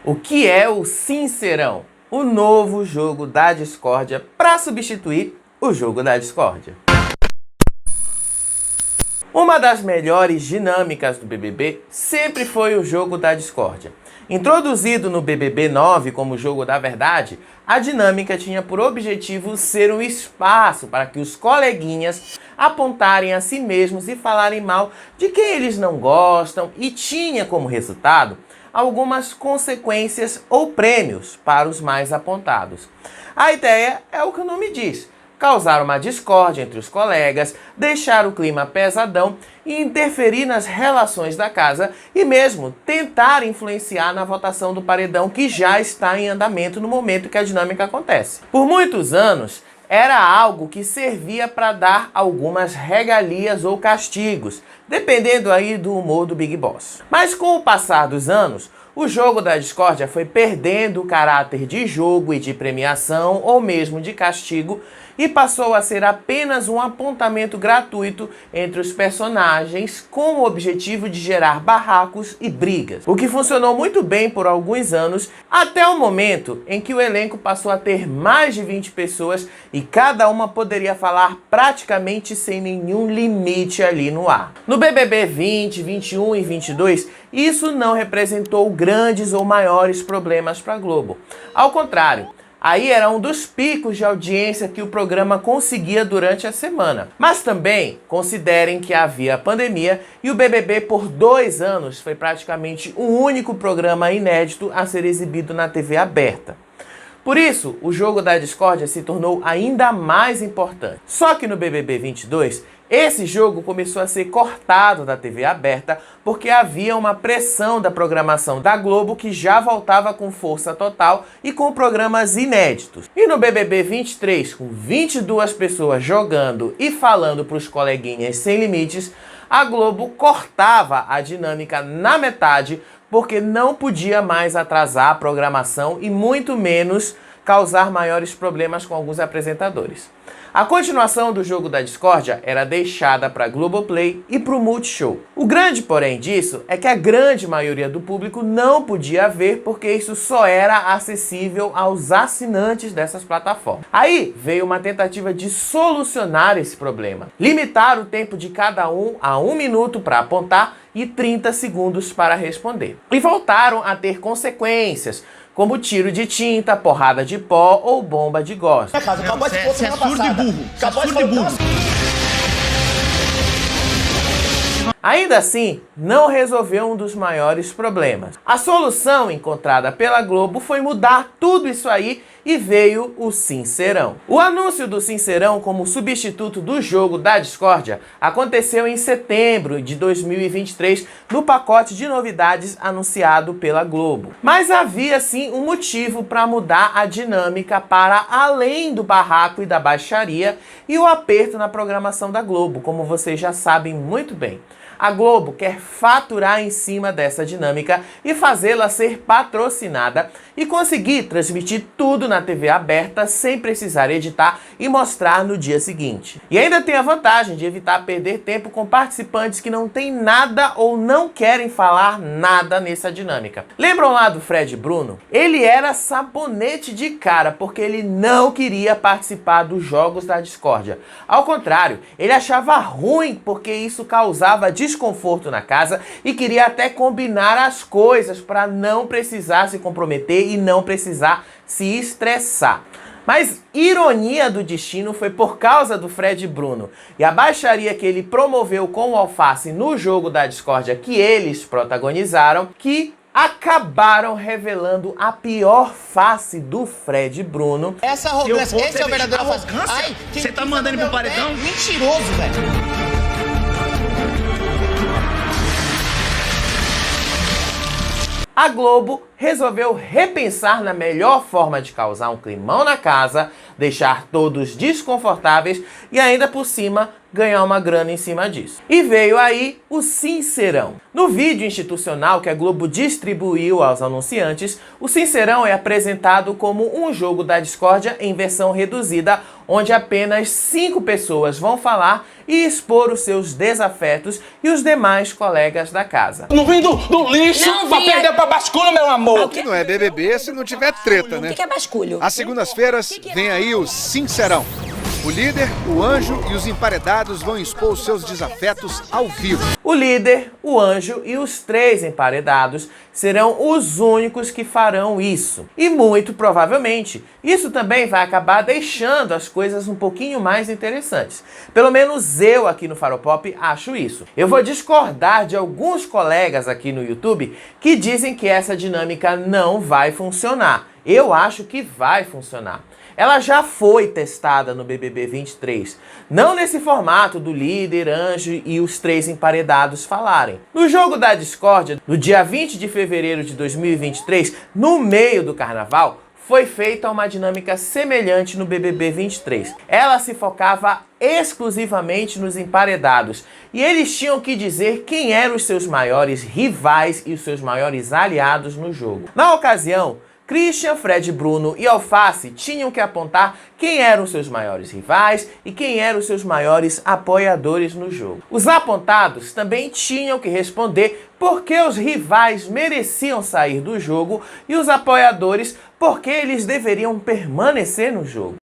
O que é o Sincerão? O novo jogo da discórdia para substituir o jogo da discórdia. Uma das melhores dinâmicas do BBB sempre foi o jogo da discórdia. Introduzido no BBB 9 como jogo da verdade, a dinâmica tinha por objetivo ser um espaço para que os coleguinhas apontarem a si mesmos e falarem mal de quem eles não gostam, e tinha como resultado algumas consequências ou prêmios para os mais apontados. A ideia é o que o nome diz: causar uma discórdia entre os colegas, deixar o clima pesadão e interferir nas relações da casa e mesmo tentar influenciar na votação do paredão que já está em andamento no momento que a dinâmica acontece. Por muitos anos, era algo que servia para dar algumas regalias ou castigos, dependendo aí do humor do Big Boss. Mas com o passar dos anos, o jogo da discórdia foi perdendo o caráter de jogo e de premiação ou mesmo de castigo e passou a ser apenas um apontamento gratuito entre os personagens com o objetivo de gerar barracos e brigas. O que funcionou muito bem por alguns anos, até o momento em que o elenco passou a ter mais de 20 pessoas e cada uma poderia falar praticamente sem nenhum limite ali no ar. No BBB 20, 21 e 22, isso não representou grandes ou maiores problemas para a Globo. Ao contrário, aí era um dos picos de audiência que o programa conseguia durante a semana. Mas também considerem que havia pandemia e o BBB por 2 anos foi praticamente o único programa inédito a ser exibido na TV aberta. Por isso, o jogo da discórdia se tornou ainda mais importante. Só que no BBB 22, esse jogo começou a ser cortado da TV aberta porque havia uma pressão da programação da Globo que já voltava com força total e com programas inéditos. E no BBB 23, com 22 pessoas jogando e falando para os coleguinhas sem limites, a Globo cortava a dinâmica na metade porque não podia mais atrasar a programação e muito menos causar maiores problemas com alguns apresentadores. A continuação do jogo da discórdia era deixada para a Globoplay e para o Multishow. O grande porém disso é que a grande maioria do público não podia ver porque isso só era acessível aos assinantes dessas plataformas. Aí veio uma tentativa de solucionar esse problema. Limitar o tempo de cada um a 1 minuto para apontar e 30 segundos para responder. E voltaram a ter consequências, como tiro de tinta, porrada de pó ou bomba de gosma. Você é surdo e burro. Surdo e burro. Ainda assim, não resolveu um dos maiores problemas. A solução encontrada pela Globo foi mudar tudo isso aí e veio o Sincerão. O anúncio do Sincerão como substituto do jogo da discórdia aconteceu em setembro de 2023 no pacote de novidades anunciado pela Globo. Mas havia sim um motivo para mudar a dinâmica para além do barraco e da baixaria e o aperto na programação da Globo, como vocês já sabem muito bem. A Globo quer faturar em cima dessa dinâmica e fazê-la ser patrocinada e conseguir transmitir tudo na TV aberta sem precisar editar e mostrar no dia seguinte. E ainda tem a vantagem de evitar perder tempo com participantes que não têm nada ou não querem falar nada nessa dinâmica. Lembram lá do Fred Bruno? Ele era sabonete de cara porque ele não queria participar dos jogos da discórdia. Ao contrário, ele achava ruim porque isso causava desconforto na casa e queria até combinar as coisas para não precisar se comprometer e não precisar se estressar. Mas ironia do destino, foi por causa do Fred Bruno e a baixaria que ele promoveu com o Alface no jogo da discórdia que eles protagonizaram que acabaram revelando a pior face do Fred Bruno. Essa arrogância, esse é o verdadeiro arrogância. Você tá mandando pro paredão? Mentiroso, velho. A Globo resolveu repensar na melhor forma de causar um climão na casa, deixar todos desconfortáveis e ainda por cima ganhar uma grana em cima disso. E veio aí o Sincerão. No vídeo institucional que a Globo distribuiu aos anunciantes, o Sincerão é apresentado como um jogo da discórdia em versão reduzida, onde apenas 5 pessoas vão falar e expor os seus desafetos e os demais colegas da casa. Não vim do lixo pra perder pra basculho, meu amor! Não é BBB se não tiver treta, né? O que é basculho? Às segundas-feiras vem aí o Sincerão. O líder, o anjo e os emparedados vão expor os seus desafetos ao vivo. O líder, o anjo e os 3 emparedados serão os únicos que farão isso. E muito provavelmente, isso também vai acabar deixando as coisas um pouquinho mais interessantes. Pelo menos eu aqui no Faropop acho isso. Eu vou discordar de alguns colegas aqui no YouTube que dizem que essa dinâmica não vai funcionar. Eu acho que vai funcionar. Ela já foi testada no BBB 23, não nesse formato do líder, anjo e os 3 emparedados falarem. No jogo da discórdia, no dia 20 de fevereiro de 2023, no meio do carnaval, foi feita uma dinâmica semelhante no BBB 23. Ela se focava exclusivamente nos emparedados e eles tinham que dizer quem eram os seus maiores rivais e os seus maiores aliados no jogo. Na ocasião, Christian, Fred, Bruno e Alface tinham que apontar quem eram seus maiores rivais e quem eram seus maiores apoiadores no jogo. Os apontados também tinham que responder por que os rivais mereciam sair do jogo e os apoiadores por que eles deveriam permanecer no jogo.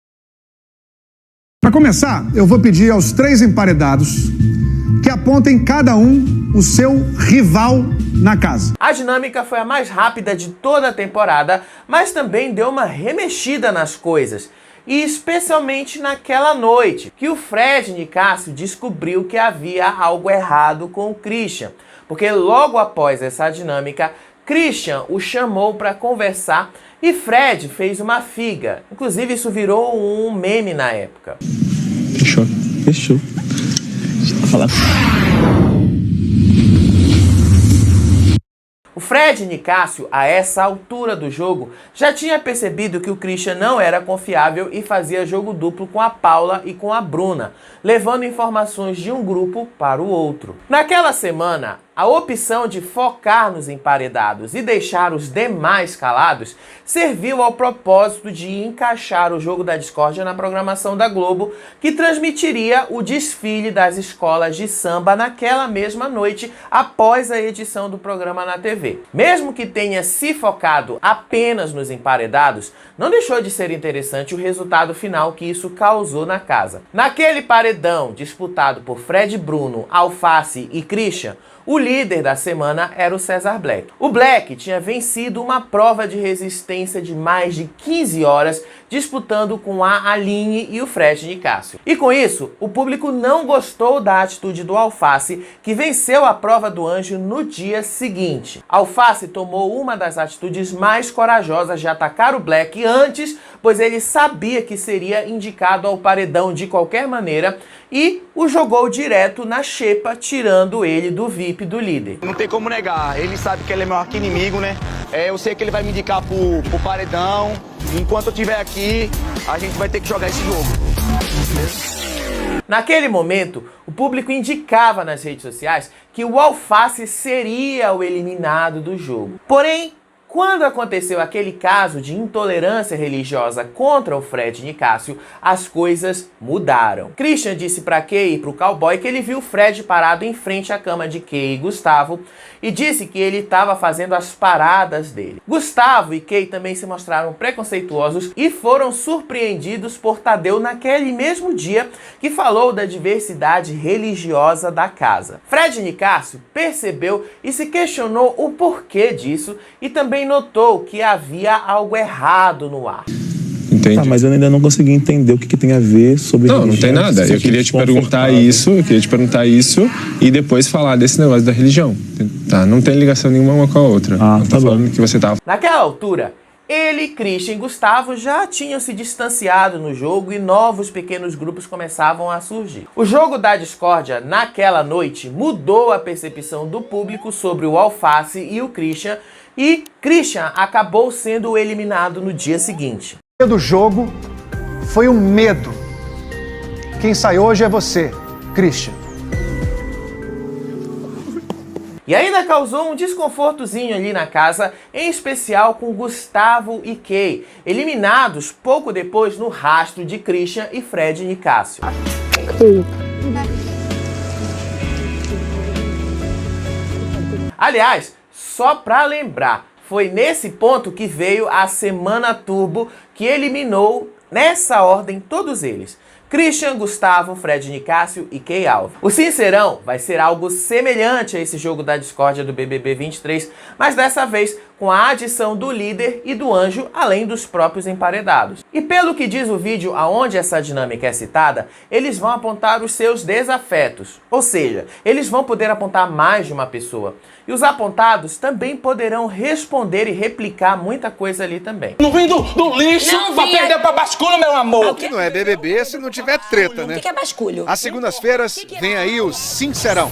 Para começar, eu vou pedir aos 3 emparedados que apontem cada um o seu rival na casa. A dinâmica foi a mais rápida de toda a temporada, mas também deu uma remexida nas coisas. E especialmente naquela noite, que o Fred Nicásio descobriu que havia algo errado com o Christian. Porque logo após essa dinâmica, Christian o chamou para conversar e Fred fez uma figa. Inclusive isso virou um meme na época. Fechou. Deixa eu falar. O Fred Nicásio, a essa altura do jogo, já tinha percebido que o Christian não era confiável e fazia jogo duplo com a Paula e com a Bruna, levando informações de um grupo para o outro. Naquela semana, a opção de focar nos emparedados e deixar os demais calados serviu ao propósito de encaixar o jogo da discórdia na programação da Globo, que transmitiria o desfile das escolas de samba naquela mesma noite após a edição do programa na TV. Mesmo que tenha se focado apenas nos emparedados, não deixou de ser interessante o resultado final que isso causou na casa. Naquele paredão disputado por Fred, Bruno, Alface e Christian, o líder da semana era o César Black. O Black tinha vencido uma prova de resistência de mais de 15 horas, disputando com a Aline e o Fred Nicásio. E com isso, o público não gostou da atitude do Alface, que venceu a prova do anjo no dia seguinte. Alface tomou uma das atitudes mais corajosas de atacar o Black antes, pois ele sabia que seria indicado ao paredão de qualquer maneira e o jogou direto na xepa, tirando ele do VIP do líder. Não tem como negar, ele sabe que ele é meu arqui-inimigo, né? Eu sei que ele vai me indicar pro paredão. Enquanto eu estiver aqui, a gente vai ter que jogar esse jogo. Naquele momento, o público indicava nas redes sociais que o Alface seria o eliminado do jogo. Porém, quando aconteceu aquele caso de intolerância religiosa contra o Fred Nicásio, as coisas mudaram. Christian disse para Kay e pro cowboy que ele viu o Fred parado em frente à cama de Kay e Gustavo e disse que ele estava fazendo as paradas dele. Gustavo e Kay também se mostraram preconceituosos e foram surpreendidos por Tadeu naquele mesmo dia que falou da diversidade religiosa da casa. Fred Nicásio percebeu e se questionou o porquê disso e também notou que havia algo errado no ar. Entendi. Tá, mas eu ainda não consegui entender o que tem a ver sobre religião. Não tem nada. Eu queria te perguntar isso, e depois falar desse negócio da religião. Tá, não tem ligação nenhuma uma com a outra. Não tá falando que você tava. Naquela altura, ele, Christian e Gustavo já tinham se distanciado no jogo e novos pequenos grupos começavam a surgir. O jogo da discórdia naquela noite mudou a percepção do público sobre o Alface e o Christian, e Christian acabou sendo eliminado no dia seguinte. O do jogo foi um medo. Quem sai hoje é você. Christian. E ainda causou um desconfortozinho ali na casa, em especial com Gustavo e Kay, eliminados pouco depois no rastro de Christian e Fred Nicásio. Aliás, só pra lembrar, foi nesse ponto que veio a Semana Turbo, que eliminou, nessa ordem, todos eles. Christian, Gustavo, Fred Nicásio e Kay Alves. O Sincerão vai ser algo semelhante a esse jogo da discórdia do BBB 23, mas dessa vez com a adição do líder e do anjo, além dos próprios emparedados. E pelo que diz o vídeo aonde essa dinâmica é citada, eles vão apontar os seus desafetos, ou seja, eles vão poder apontar mais de uma pessoa. E os apontados também poderão responder e replicar muita coisa ali também. Não vim do lixo pra perder pra basculho, meu amor. Que não é BBB se não tiver treta, né? O que é basculho? Às segundas-feiras vem aí o Sincerão.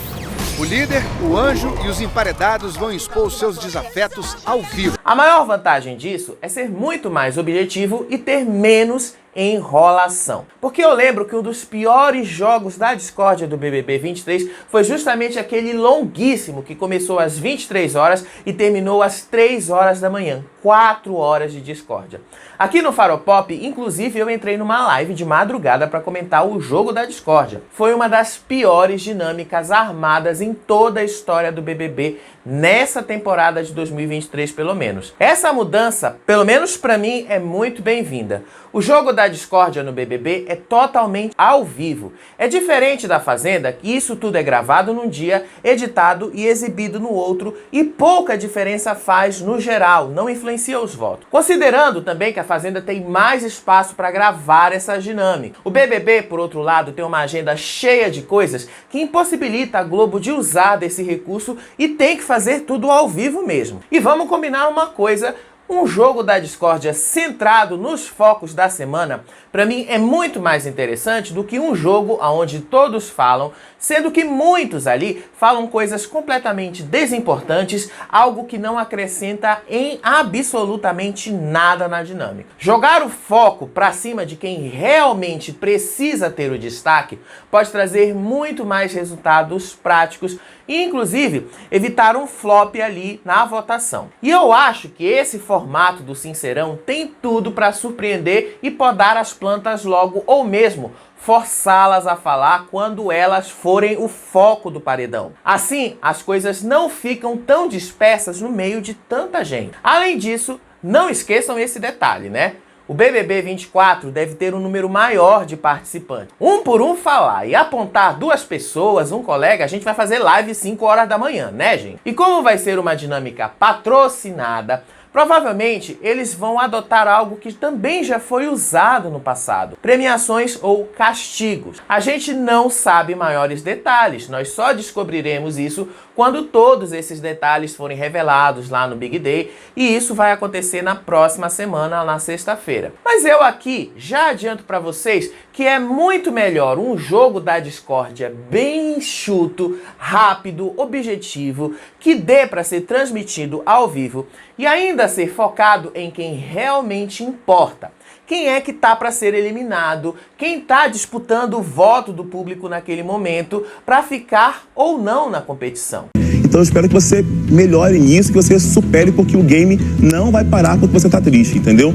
O líder, o anjo e os emparedados vão expor os seus desafetos ao vivo. A maior vantagem disso é ser muito mais objetivo e ter menos enrolação. Porque eu lembro que um dos piores jogos da discórdia do BBB 23 foi justamente aquele longuíssimo que começou às 23 horas e terminou às 3 horas da manhã. 4 horas de discórdia. Aqui no Faropop, inclusive, eu entrei numa live de madrugada para comentar o jogo da discórdia. Foi uma das piores dinâmicas armadas em toda a história do BBB nessa temporada de 2023, pelo menos. Essa mudança, pelo menos para mim, é muito bem-vinda. O jogo da discórdia no BBB é totalmente ao vivo. É diferente da Fazenda, que isso tudo é gravado num dia, editado e exibido no outro, e pouca diferença faz no geral, não influencia os votos. Considerando também que a Fazenda tem mais espaço para gravar essa dinâmica. O BBB, por outro lado, tem uma agenda cheia de coisas que impossibilita a Globo de usar desse recurso e tem que fazer tudo ao vivo mesmo. E vamos combinar uma coisa: um jogo da discórdia centrado nos focos da semana, para mim é muito mais interessante do que um jogo onde todos falam, sendo que muitos ali falam coisas completamente desimportantes, algo que não acrescenta em absolutamente nada na dinâmica. Jogar o foco para cima de quem realmente precisa ter o destaque pode trazer muito mais resultados práticos e, inclusive, evitar um flop ali na votação. E eu acho que esse formato do Sincerão tem tudo para surpreender e podar as plantas logo, ou mesmo forçá-las a falar quando elas forem o foco do paredão. Assim, as coisas não ficam tão dispersas no meio de tanta gente. Além disso, não esqueçam esse detalhe, né? O BBB 24 deve ter um número maior de participantes. Um por um falar e apontar 2 pessoas, um colega, a gente vai fazer live 5 horas da manhã, né, gente? E como vai ser uma dinâmica patrocinada, provavelmente eles vão adotar algo que também já foi usado no passado: premiações ou castigos. A gente não sabe maiores detalhes, nós só descobriremos isso quando todos esses detalhes forem revelados lá no Big Day, e isso vai acontecer na próxima semana, na sexta-feira. Mas eu aqui já adianto para vocês que é muito melhor um jogo da discórdia bem enxuto, rápido, objetivo, que dê para ser transmitido ao vivo e ainda ser focado em quem realmente importa. Quem é que tá para ser eliminado, quem tá disputando o voto do público naquele momento para ficar ou não na competição. Então eu espero que você melhore nisso, que você supere, porque o game não vai parar quando você tá triste, entendeu?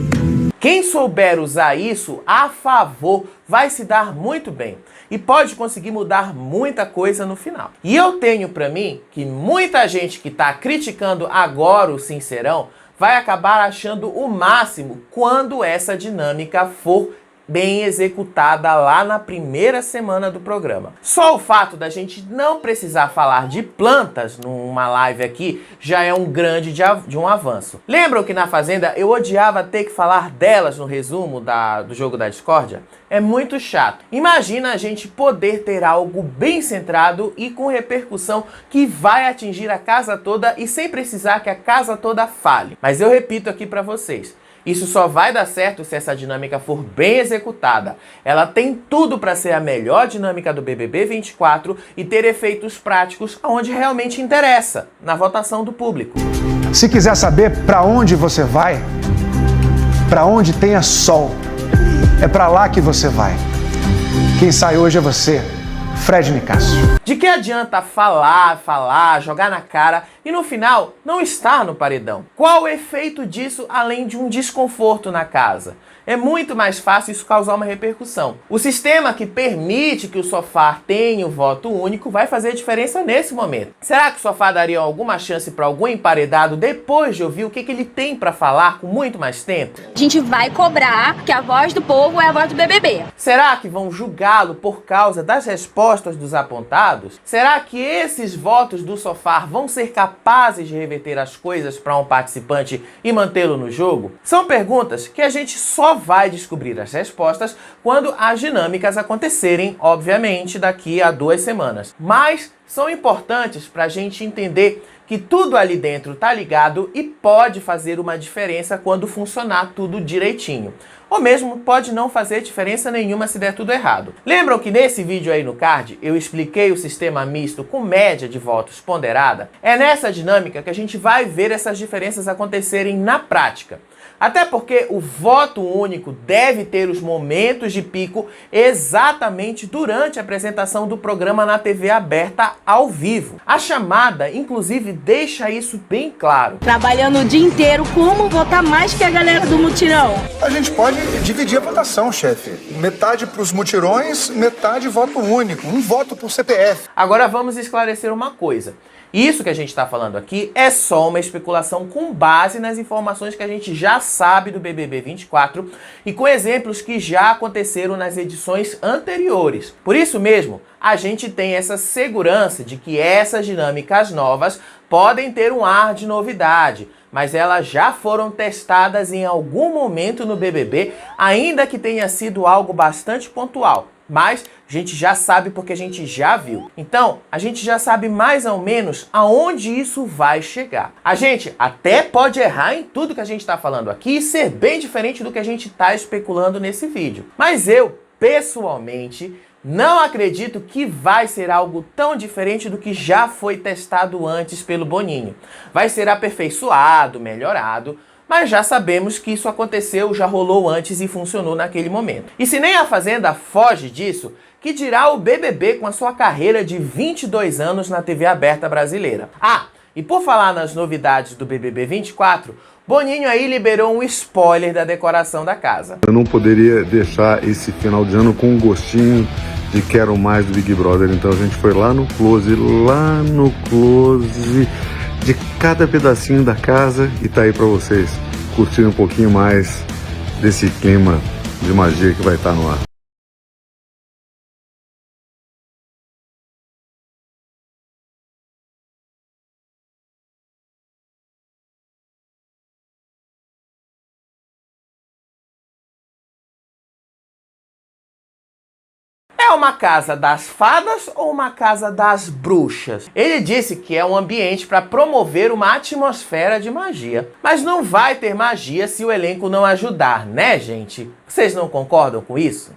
Quem souber usar isso a favor vai se dar muito bem e pode conseguir mudar muita coisa no final. E eu tenho para mim que muita gente que tá criticando agora o Sincerão vai acabar achando o máximo quando essa dinâmica for bem executada lá na primeira semana do programa. Só o fato da gente não precisar falar de plantas numa live aqui já é um grande de um avanço. Lembram que na Fazenda eu odiava ter que falar delas no resumo do jogo da discórdia? É muito chato. Imagina a gente poder ter algo bem centrado e com repercussão que vai atingir a casa toda e sem precisar que a casa toda fale. Mas eu repito aqui para vocês: isso só vai dar certo se essa dinâmica for bem executada. Ela tem tudo para ser a melhor dinâmica do BBB 24 e ter efeitos práticos onde realmente interessa, na votação do público. Se quiser saber para onde você vai, para onde tenha sol, é para lá que você vai. Quem sai hoje é você. Fred Nicásio. De que adianta falar, jogar na cara e no final não estar no paredão? Qual o efeito disso além de um desconforto na casa? É muito mais fácil isso causar uma repercussão. O sistema que permite que o sofá tenha o voto único vai fazer diferença nesse momento. Será que o sofá daria alguma chance para algum emparedado depois de ouvir o que ele tem para falar com muito mais tempo? A gente vai cobrar que a voz do povo é a voz do BBB. Será que vão julgá-lo por causa das respostas dos apontados? Será que esses votos do sofá vão ser capazes de reverter as coisas para um participante e mantê-lo no jogo? São perguntas que a gente só vai descobrir as respostas quando as dinâmicas acontecerem, obviamente, daqui a 2 semanas. Mas são importantes para a gente entender que tudo ali dentro tá ligado e pode fazer uma diferença quando funcionar tudo direitinho. Ou mesmo pode não fazer diferença nenhuma se der tudo errado. Lembram que nesse vídeo aí no card eu expliquei o sistema misto com média de votos ponderada? É nessa dinâmica que a gente vai ver essas diferenças acontecerem na prática. Até porque o voto único deve ter os momentos de pico exatamente durante a apresentação do programa na TV aberta ao vivo. A chamada, inclusive, deixa isso bem claro. Trabalhando o dia inteiro, como votar mais que a galera do mutirão? A gente pode dividir a votação, chefe. Metade para os mutirões, metade voto único. Um voto por CPF. Agora vamos esclarecer uma coisa. Isso que a gente está falando aqui é só uma especulação com base nas informações que a gente já sabe do BBB 24 e com exemplos que já aconteceram nas edições anteriores. Por isso mesmo, a gente tem essa segurança de que essas dinâmicas novas podem ter um ar de novidade, mas elas já foram testadas em algum momento no BBB, ainda que tenha sido algo bastante pontual. Mas a gente já sabe porque a gente já viu. Então, a gente já sabe mais ou menos aonde isso vai chegar. A gente até pode errar em tudo que a gente está falando aqui e ser bem diferente do que a gente está especulando nesse vídeo. Mas eu, pessoalmente, não acredito que vai ser algo tão diferente do que já foi testado antes pelo Boninho. Vai ser aperfeiçoado, melhorado, mas já sabemos que isso aconteceu, já rolou antes e funcionou naquele momento. E se nem a Fazenda foge disso, que dirá o BBB com a sua carreira de 22 anos na TV aberta brasileira. Ah, e por falar nas novidades do BBB 24, Boninho aí liberou um spoiler da decoração da casa. Eu não poderia deixar esse final de ano com um gostinho de quero mais do Big Brother, então a gente foi lá no close de cada pedacinho da casa e tá aí pra vocês curtirem um pouquinho mais desse clima de magia que vai estar no ar. É uma casa das fadas ou uma casa das bruxas? Ele disse que é um ambiente para promover uma atmosfera de magia. Mas não vai ter magia se o elenco não ajudar, né, gente? Vocês não concordam com isso?